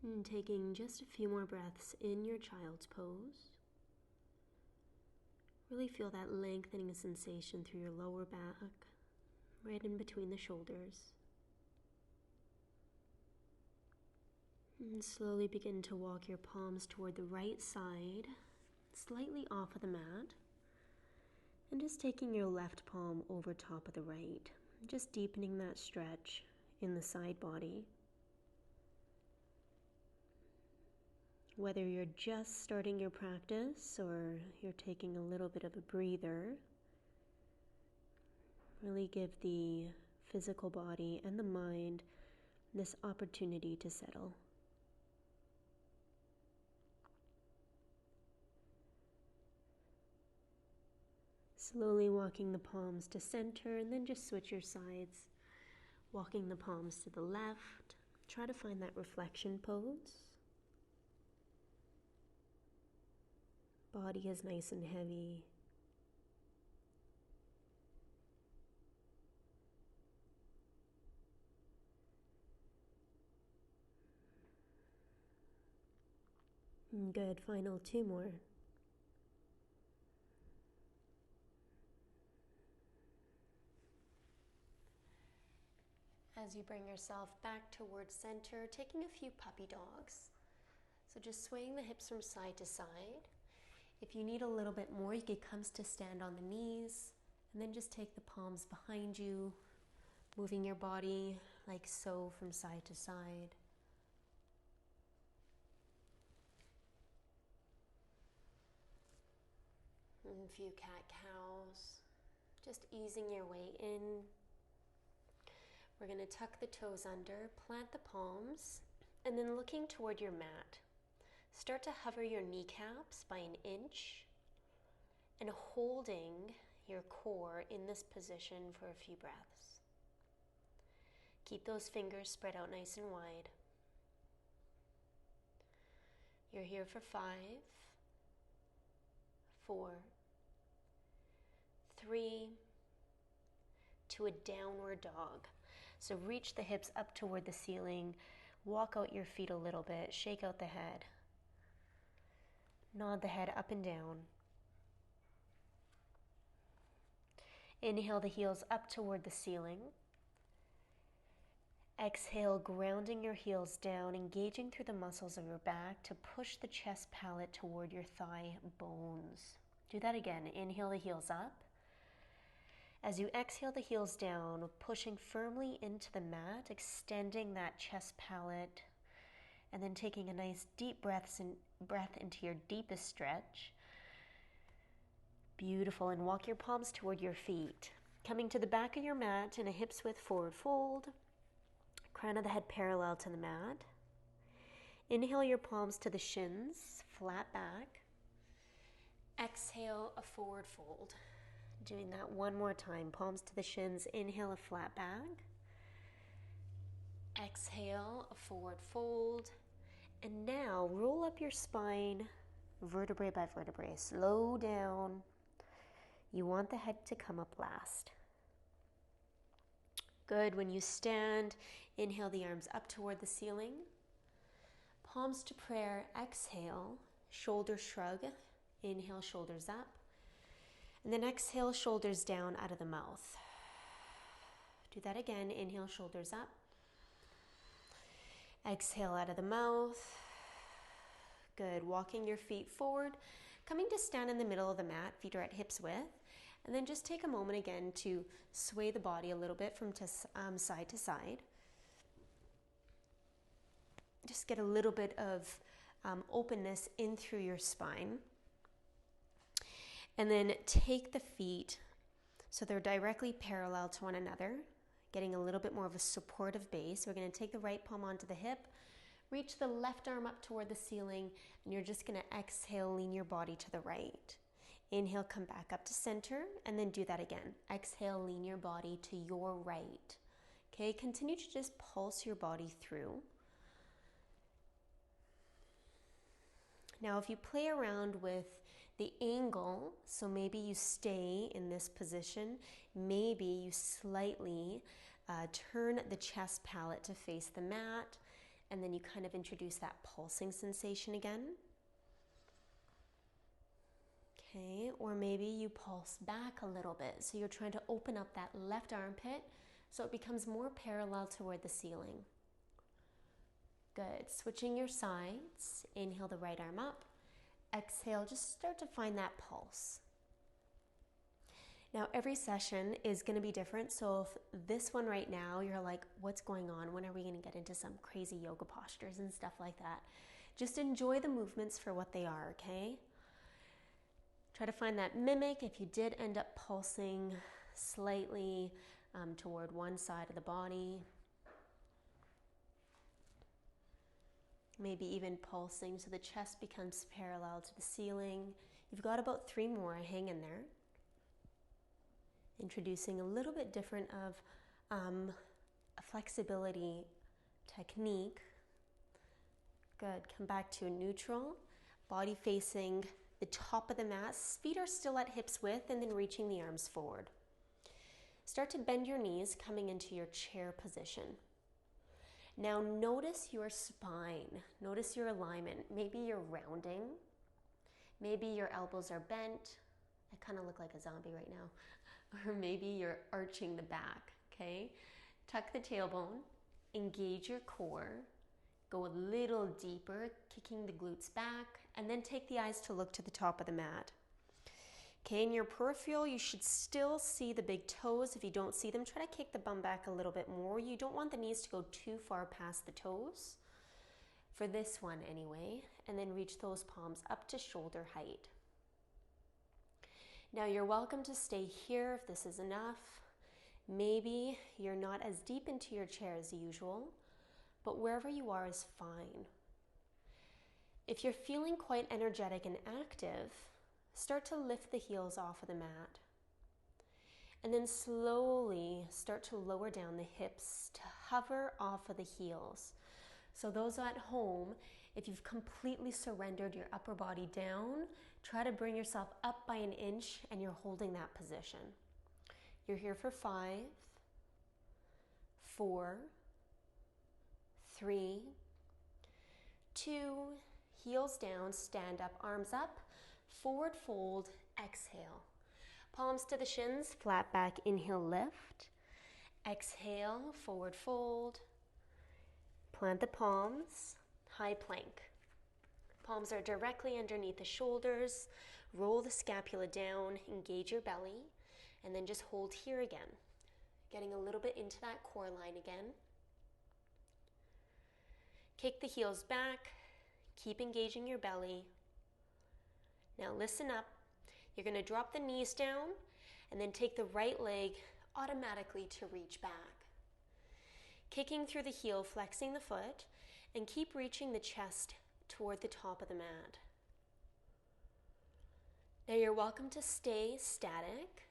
And taking just a few more breaths in your child's pose. Really feel that lengthening sensation through your lower back, right in between the shoulders. And slowly begin to walk your palms toward the right side, slightly off of the mat. And just taking your left palm over top of the right, just deepening that stretch in the side body. Whether you're just starting your practice or you're taking a little bit of a breather, really give the physical body and the mind this opportunity to settle. Slowly walking the palms to center, and then just switch your sides. Walking the palms to the left. Try to find that reflection pose. Body is nice and heavy. Good, final 2 more. As you bring yourself back towards center, taking a few puppy dogs. So just swaying the hips from side to side. If you need a little bit more, you could come to stand on the knees, and then just take the palms behind you, moving your body like so from side to side. And a few cat-cows, just easing your way in. We're going to tuck the toes under, plant the palms, and then looking toward your mat. Start to hover your kneecaps by 1 inch and holding your core in this position for a few breaths. Keep those fingers spread out nice and wide. You're here for 5, 4, 3, to a downward dog. So reach the hips up toward the ceiling, walk out your feet a little bit, shake out the head. Nod the head up and down. Inhale the heels up toward the ceiling. Exhale, grounding your heels down, engaging through the muscles of your back to push the chest palate toward your thigh bones. Do that again. Inhale the heels up. As you exhale the heels down, pushing firmly into the mat, extending that chest palate, and then taking a nice deep breath into your deepest stretch. Beautiful. And walk your palms toward your feet. Coming to the back of your mat in a hips width forward fold. Crown of the head parallel to the mat. Inhale your palms to the shins, flat back. Exhale a forward fold. Doing that one more time. Palms to the shins. Inhale a flat back. Exhale a forward fold. And now roll up your spine vertebrae by vertebrae. Slow down. You want the head to come up last. Good. When you stand, inhale the arms up toward the ceiling. Palms to prayer. Exhale. Shoulder shrug. Inhale, shoulders up. And then exhale, shoulders down out of the mouth. Do that again. Inhale, shoulders up. Exhale out of the mouth. Good. Walking your feet forward. Coming to stand in the middle of the mat. Feet are at hips width. And then just take a moment again to sway the body a little bit from side to side. Just get a little bit of openness in through your spine. And then take the feet so they're directly parallel to one another, getting a little bit more of a supportive base. We're going to take the right palm onto the hip, reach the left arm up toward the ceiling, and you're just going to exhale, lean your body to the right. Inhale, come back up to center, and then do that again. Exhale, lean your body to your right. Okay, continue to just pulse your body through. Now, if you play around with the angle, so maybe you stay in this position, maybe you slightly turn the chest palate to face the mat, and then you kind of introduce that pulsing sensation again. Okay, or maybe you pulse back a little bit. So you're trying to open up that left armpit so it becomes more parallel toward the ceiling. Good. Switching your sides. Inhale the right arm up. Exhale, just start to find that pulse. Now, every session is going to be different. So if this one right now, you're like, what's going on? When are we going to get into some crazy yoga postures and stuff like that? Just enjoy the movements for what they are, okay? Try to find that mimic if you did end up pulsing slightly toward one side of the body. Maybe even pulsing so the chest becomes parallel to the ceiling. You've got about 3 more. Hang in there. Introducing a little bit different of a flexibility technique. Good. Come back to a neutral. Body facing the top of the mat. Feet are still at hips width, and then reaching the arms forward. Start to bend your knees, coming into your chair position. Now notice your spine. Notice your alignment. Maybe you're rounding. Maybe your elbows are bent. I kind of look like a zombie right now. Or maybe you're arching the back, okay? Tuck the tailbone, engage your core, go a little deeper, kicking the glutes back, and then take the eyes to look to the top of the mat. Okay, in your peripheral, you should still see the big toes. If you don't see them, try to kick the bum back a little bit more. You don't want the knees to go too far past the toes, for this one anyway, and then reach those palms up to shoulder height. Now you're welcome to stay here if this is enough. Maybe you're not as deep into your chair as usual, but wherever you are is fine. If you're feeling quite energetic and active, start to lift the heels off of the mat. And then slowly start to lower down the hips to hover off of the heels. So those at home, if you've completely surrendered your upper body down, try to bring yourself up by 1 inch and you're holding that position. You're here for 5, 4, 3, 2, heels down, stand up, arms up, forward fold, exhale. Palms to the shins, flat back, inhale, lift. Exhale, forward fold. Plant the palms, high plank. Palms are directly underneath the shoulders. Roll the scapula down, engage your belly, and then just hold here again. Getting a little bit into that core line again. Kick the heels back, keep engaging your belly. Now listen up. You're going to drop the knees down and then take the right leg automatically to reach back. Kicking through the heel, flexing the foot, and keep reaching the chest toward the top of the mat. Now you're welcome to stay static,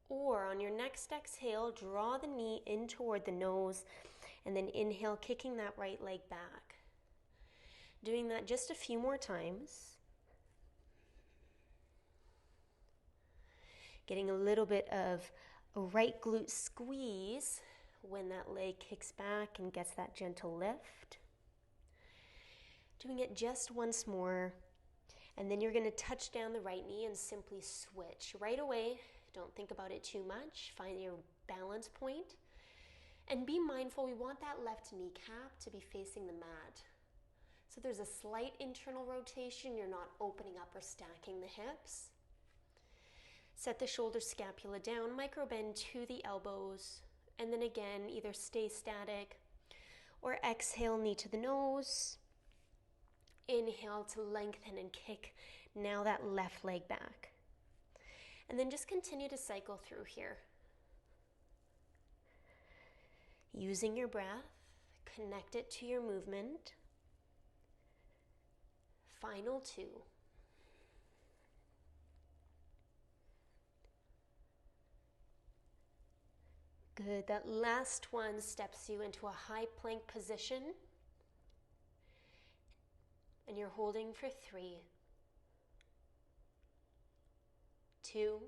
or on your next exhale, draw the knee in toward the nose, and then inhale, kicking that right leg back. Doing that just a few more times. Getting a little bit of a right glute squeeze when that leg kicks back and gets that gentle lift. Doing it just once more, and then you're going to touch down the right knee and simply switch. Right away, don't think about it too much. Find your balance point. And be mindful, we want that left kneecap to be facing the mat. So there's a slight internal rotation. You're not opening up or stacking the hips. Set the shoulder scapula down, micro bend to the elbows, and then again, either stay static or exhale, knee to the nose. Inhale to lengthen and kick now that left leg back. And then just continue to cycle through here. Using your breath, connect it to your movement. Final 2. Good. That last one steps you into a high plank position. And you're holding for 3, 2,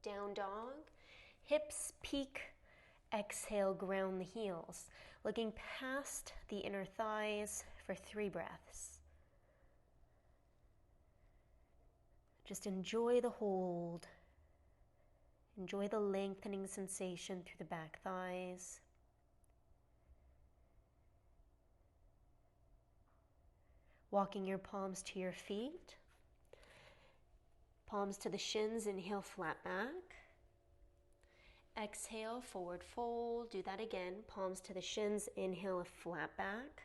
down dog, hips peak Exhale, ground the heels, looking past the inner thighs for 3 breaths. Just enjoy the hold. Enjoy the lengthening sensation through the back thighs. Walking your palms to your feet. Palms to the shins, inhale, flat back. Exhale, forward fold. Do that again. Palms to the shins, inhale, a flat back.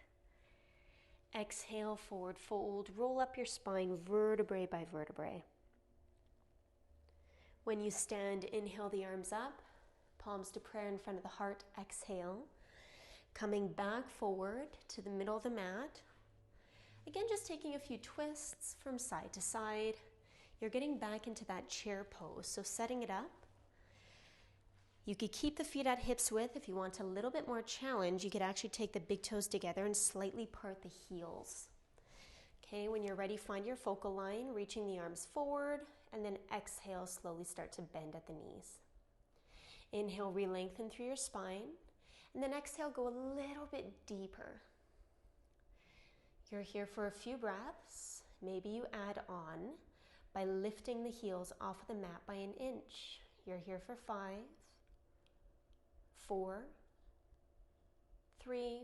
Exhale, forward fold. Roll up your spine vertebrae by vertebrae. When you stand, inhale the arms up. Palms to prayer in front of the heart. Exhale. Coming back forward to the middle of the mat. Again, just taking a few twists from side to side. You're getting back into that chair pose, so setting it up. You could keep the feet at hips width. If you want a little bit more challenge, you could actually take the big toes together and slightly part the heels. Okay, when you're ready, find your focal line, reaching the arms forward, and then exhale, slowly start to bend at the knees. Inhale, re-lengthen through your spine, and then exhale, go a little bit deeper. You're here for a few breaths. Maybe you add on by lifting the heels off of the mat by an inch. You're here for 5, 4, 3,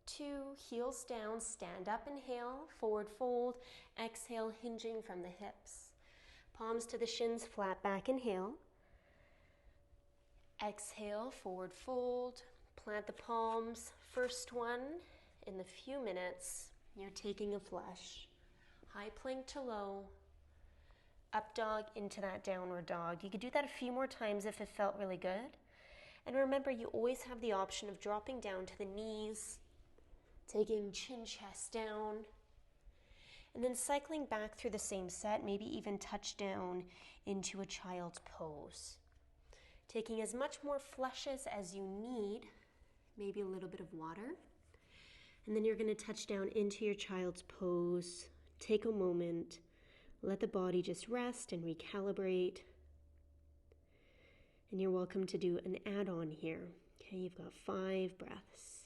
2, heels down, stand up, inhale, forward fold, exhale, hinging from the hips. Palms to the shins, flat back, inhale. Exhale, forward fold, plant the palms. First one, in the few minutes, you're taking a flush. High plank to low, up dog into that downward dog. You could do that a few more times if it felt really good. And remember, you always have the option of dropping down to the knees, taking chin, chest down, and then cycling back through the same set, maybe even touch down into a child's pose. Taking as much more flushes as you need, maybe a little bit of water, and then you're going to touch down into your child's pose. Take a moment, let the body just rest and recalibrate. And you're welcome to do an add-on here. Okay, you've got 5 breaths.